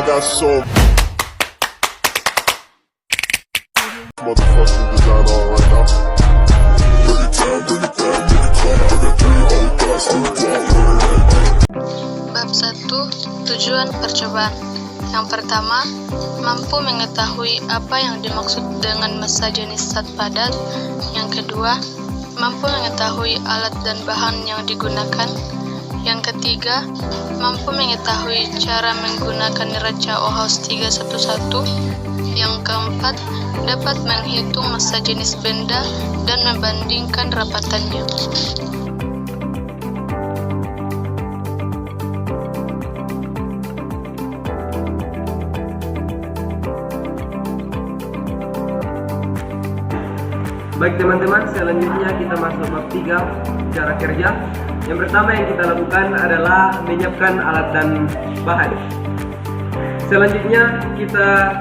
got so motherfucking design on right now. Bring it down, bring it down, bring it down. I got 3 old guys to Bab 1. Tujuan percobaan. Yang pertama, mampu mengetahui apa yang dimaksud dengan massa jenis zat padat. Yang kedua, mampu mengetahui alat dan bahan yang digunakan. Yang ketiga, mampu mengetahui cara menggunakan neraca OHAUS 311. Yang keempat, dapat menghitung massa jenis benda dan membandingkan rapatannya. Baik teman-teman, selanjutnya kita masuk bab 3, cara kerja. Yang pertama yang kita lakukan adalah menyiapkan alat dan bahan. Selanjutnya kita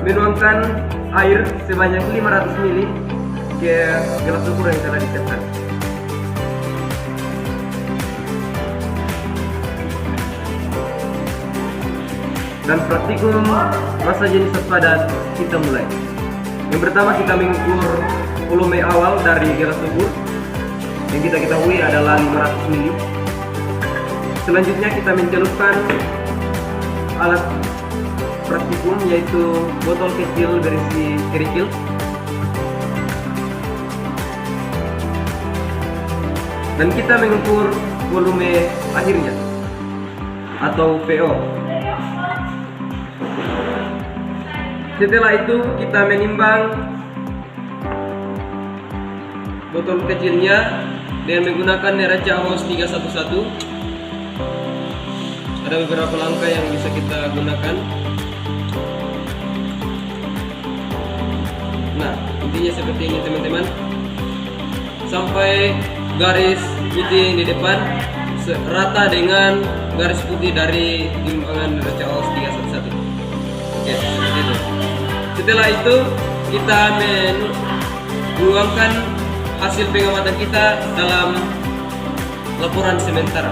menuangkan air sebanyak 500 ml ke gelas ukur yang telah disiapkan. Dan praktikum massa jenis zat padat kita mulai. Yang pertama kita mengukur volume awal dari gelas ukur yang kita ketahui adalah 500 ml. Selanjutnya kita mencelupkan alat praktikum yaitu botol kecil berisi kerikil. Dan kita mengukur volume akhirnya atau VO. Setelah itu kita menimbang botol kecilnya dengan menggunakan neraca OHAUS 311. Ada beberapa langkah yang bisa kita gunakan. Nah, intinya seperti ini teman-teman. Sampai garis putih di depan rata dengan garis putih dari timbangan neraca OHAUS 311. Oke, seperti itu. Setelah itu kita menuangkan hasil pengamatan kita dalam laporan sementara.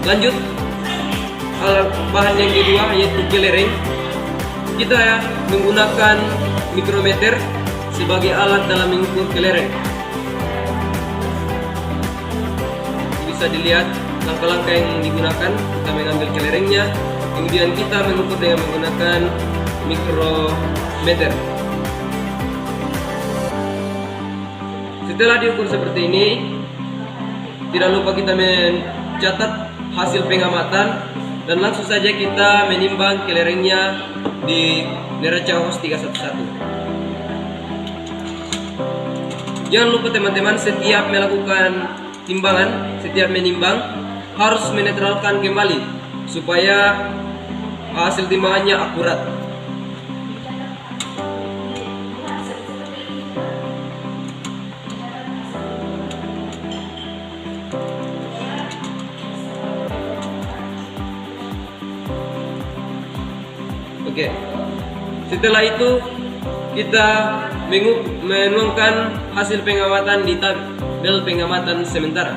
Lanjut, bahan yang kedua yaitu kelereng. Kita menggunakan mikrometer sebagai alat dalam mengukur kelereng. Bisa dilihat langkah-langkah yang digunakan. Kita mengambil kelerengnya, kemudian kita mengukur dengan menggunakan mikrometer. Setelah diukur seperti ini, tidak lupa kita mencatat hasil pengamatan dan langsung saja kita menimbang kelerengnya di neraca OHAUS 311. Jangan lupa teman-teman, setiap melakukan timbangan, setiap menimbang harus menetralkan kembali supaya hasil timbangannya akurat. Oke. Setelah itu kita menuangkan hasil pengamatan di tabel pengamatan sementara.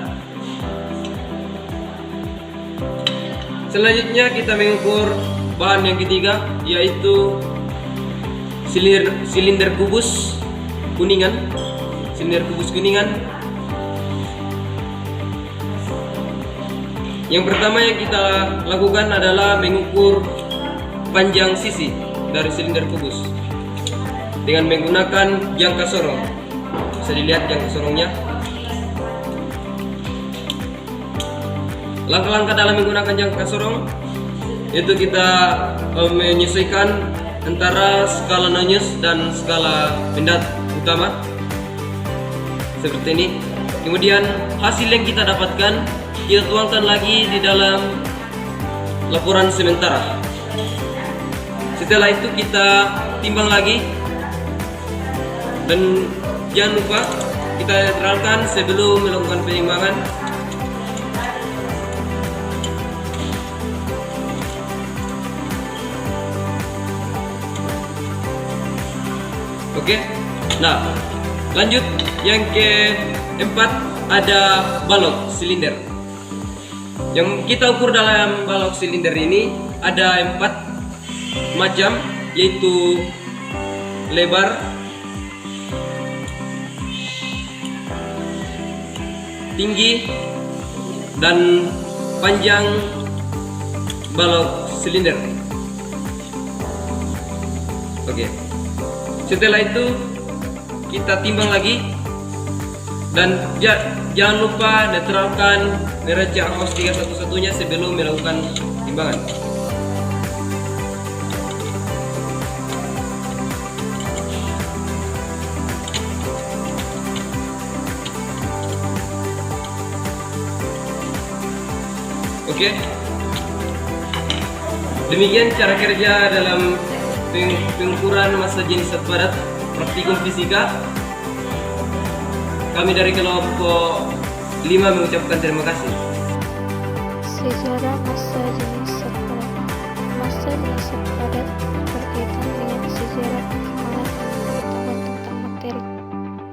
Selanjutnya kita mengukur bahan yang ketiga yaitu silinder kubus kuningan. Silinder kubus kuningan. Yang pertama yang kita lakukan adalah mengukur panjang sisi dari silinder kubus dengan menggunakan jangka sorong. Bisa dilihat jangka sorongnya. Langkah-langkah dalam menggunakan jangka sorong yaitu kita menyesuaikan antara skala nonyes dan skala pendat utama seperti ini. Kemudian hasil yang kita dapatkan kita tuangkan lagi di dalam laporan sementara. Setelah itu kita timbang lagi dan jangan lupa kita netralkan sebelum melakukan penimbangan. Oke. Nah, lanjut yang keempat ada balok silinder. Yang kita ukur dalam balok silinder ini ada 4 macam, yaitu lebar, tinggi, dan panjang balok silinder. Oke. Setelah itu kita timbang lagi, dan jangan lupa netralkan neraca arus 3 satu-satunya sebelum melakukan timbangan. Oke. Demikian cara kerja dalam pengukuran massa jenis zat padat praktikum fisika. Kami dari kelompok 5 mengucapkan terima kasih. Sejarah massa jenis zat padat. Massa jenis zat padat berkaitan dengan sejarah perkembangan pengetahuan tentang materi.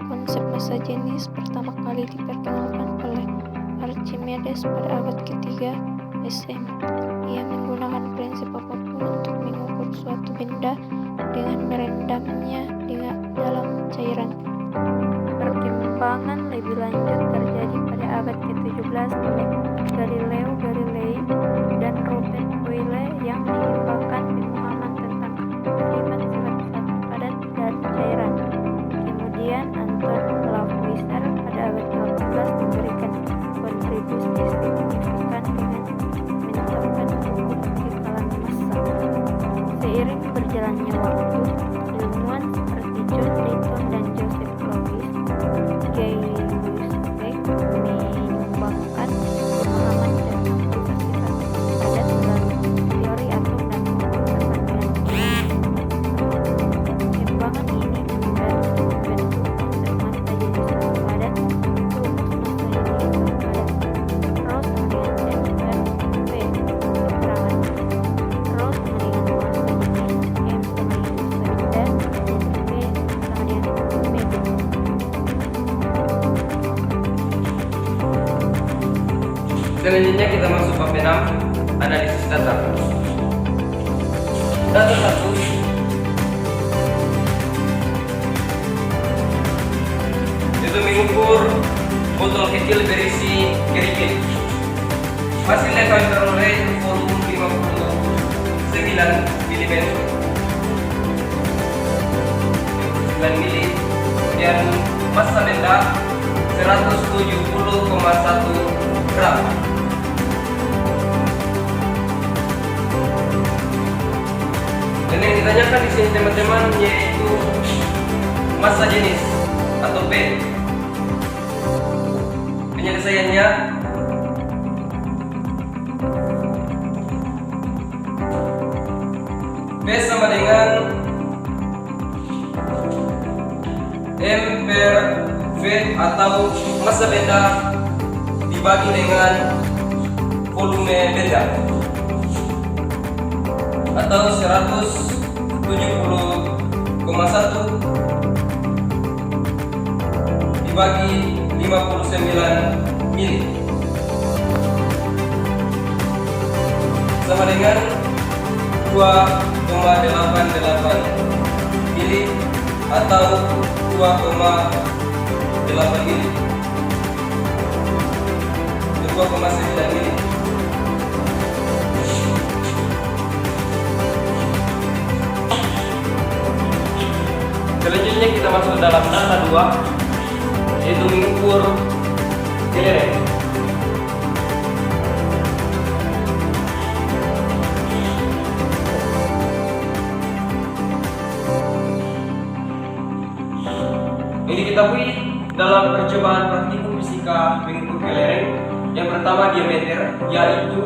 Konsep massa jenis pertama kali diperkenalkan oleh Archimedes pada abad ketiga SM. Ia menggunakan prinsip apapun untuk mengukur suatu benda dengan merendamnya dalam cairan. Perkembangan lebih lanjut terjadi pada abad ke-17 oleh Galileo Galilei dan Robert Boyle yang mengembangkan pemahaman tentang sifat-sifat zat padat dan cairan. Kemudian Anton Lavoisier pada abad ke-18 memberikan kontribusi signifikan dengan menetapkan hukum kekalan massa. Seiring berjalannya waktu, ilmuwan seperti John Dalton dan Joseph Louis Gay-Lussac mengembangkan pemahaman tentang sifat-sifat padat melalui teori atom dan perkembangan kimia. Perkembangan ini membantu membentuk konsep massa jenis zat padat, rumus massa jenis zat padat. Ross mendingan Edward V. Keterangan Ross mendingan massa jenis M mendingan benda dan V kemudian B. Selanjutnya kita masuk bab 6, analisis data. Data 1. Itu mengukur botol kecil berisi kerikil. Hasilnya kami peroleh volume 59 mm, 9 mili, dan massa benda 170,1 gram. Dan yang ditanyakan di sini teman-teman yaitu massa jenis atau P. Penyelesaiannya P sama dengan M per V atau massa benda dibagi dengan volume benda, atau 170,1 dibagi 59 mili sama dengan 2,88 mili atau 2,8 mili, 2,9 mili. Selanjutnya kita masuk dalam data 2, yaitu mengukur kelereng. Ini diketahui dalam percobaan praktikum fisika mengukur kelereng. Yang pertama diameter, yaitu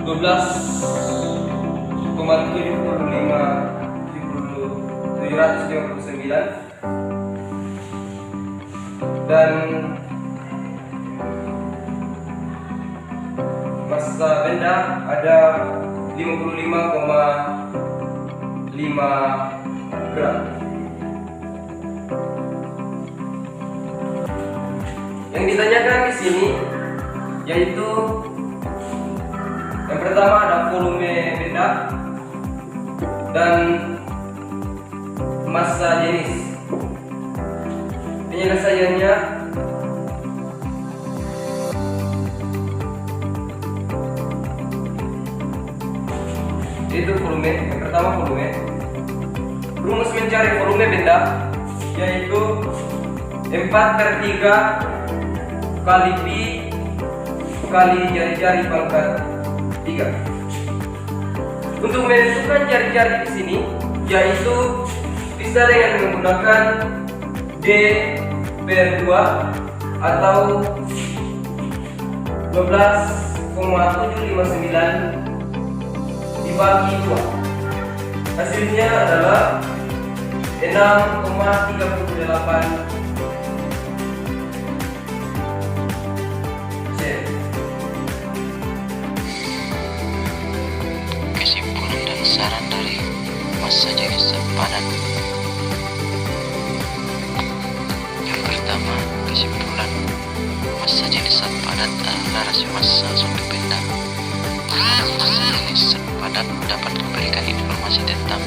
12,759, dan massa benda ada 55,5 gram. Yang ditanyakan di sini yaitu yang pertama ada volume benda dan massa jenis. Penyelesaiannya yaitu volume. Yang pertama volume. Rumus mencari volume benda yaitu 4/3 kali pi kali jari-jari pangkat 3. Untuk menentukan jari-jari di sini yaitu bisa dengan menggunakan D/2 atau 12,759 dibagi 2. Hasilnya adalah 6,38 cm. Kesimpulan dan saran dari massa jenis zat padat. Yang pertama, kesimpulan massa jenis zat padat adalah rasio massa suatu benda. Massa jenis zat padat dapat memberikan informasi tentang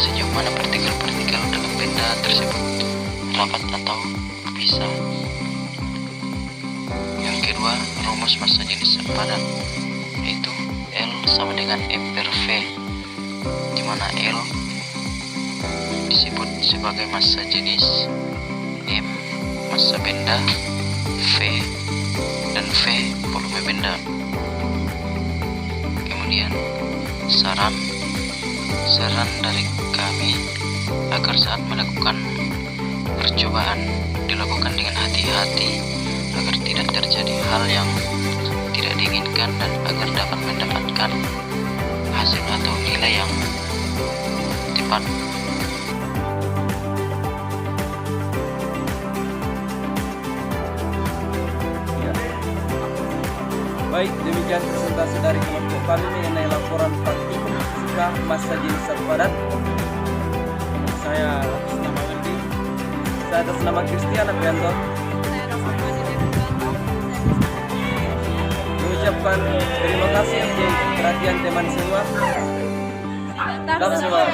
sejauh mana partikel-partikel dalam benda tersebut rapat atau berpisah. Yang kedua, rumus massa jenis zat padat yaitu L sama dengan M/V, di mana L disebut sebagai massa jenis, M massa benda, V dan V volume benda. Kemudian saran dari kami agar saat melakukan percobaan dilakukan dengan hati-hati agar tidak terjadi hal yang tidak diinginkan dan agar dapat mendapatkan hasil atau nilai yang tepat. Baik, demikian presentasi dari kelompok kami mengenai laporan praktikum fisika massa jenis zat padat. Saya atas nama Wildy. Saya atas nama Christian Aprianto mengucapkan terima kasih untuk perhatian teman semua. Salam semua.